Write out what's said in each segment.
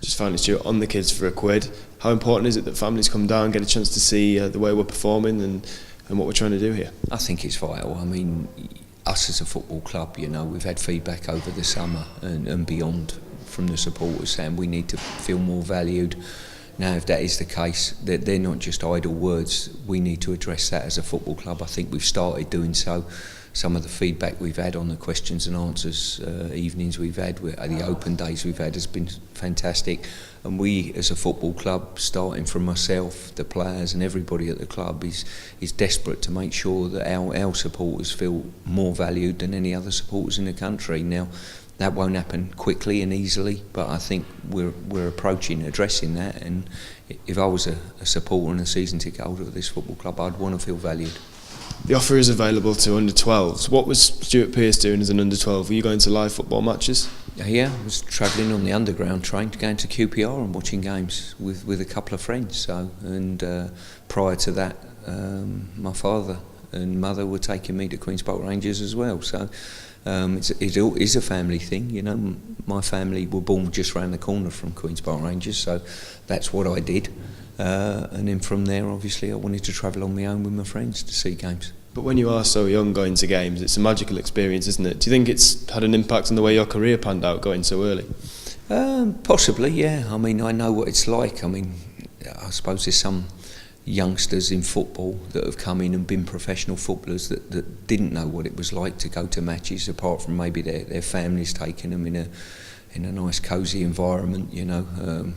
Just finally, Stuart, on the kids for a quid, how important is it that families come down, get a chance to see the way we're performing and what we're trying to do here? I think it's vital. I mean, us as a football club, you know, we've had feedback over the summer and beyond from the supporters saying we need to feel more valued. Now, if that is the case, they're not just idle words. We need to address that as a football club. I think we've started doing so. Some of the feedback we've had on the questions and answers evenings we've had, the open days we've had, has been fantastic. And we, as a football club, starting from myself, the players and everybody at the club, is desperate to make sure that our supporters feel more valued than any other supporters in the country. Now, that won't happen quickly and easily, but I think we're addressing that. And if I was a supporter and a season ticket holder of this football club, I'd want to feel valued. The offer is available to under-12s. What was Stuart Pearce doing as an under-12? Were you going to live football matches? Yeah, I was travelling on the underground train to going to QPR and watching games with a couple of friends. So, and prior to that, my father and mother were taking me to Queen's Park Rangers as well. So it is a family thing, you know. My family were born just round the corner from Queen's Park Rangers, so that's what I did. And then from there, obviously, I wanted to travel on my own with my friends to see games. But when you are so young going to games, it's a magical experience, isn't it? Do you think it's had an impact on the way your career panned out going so early? Possibly, yeah. I mean, I know what it's like. I mean, I suppose there's some youngsters in football that have come in and been professional footballers that didn't know what it was like to go to matches, apart from maybe their families taking them in a nice cosy environment, you know.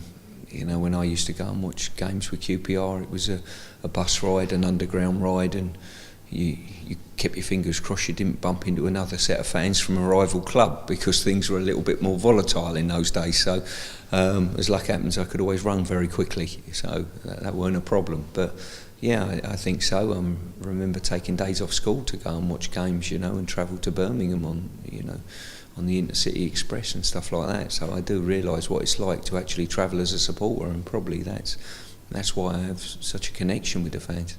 You know, when I used to go and watch games with QPR, it was a bus ride, an underground ride, and you kept your fingers crossed you didn't bump into another set of fans from a rival club, because things were a little bit more volatile in those days. So as luck happens, I could always run very quickly, so that weren't a problem. But yeah, I think so. I remember taking days off school to go and watch games, you know, and travel to Birmingham on the Intercity Express and stuff like that. So I do realise what it's like to actually travel as a supporter, and probably that's why I have such a connection with the fans.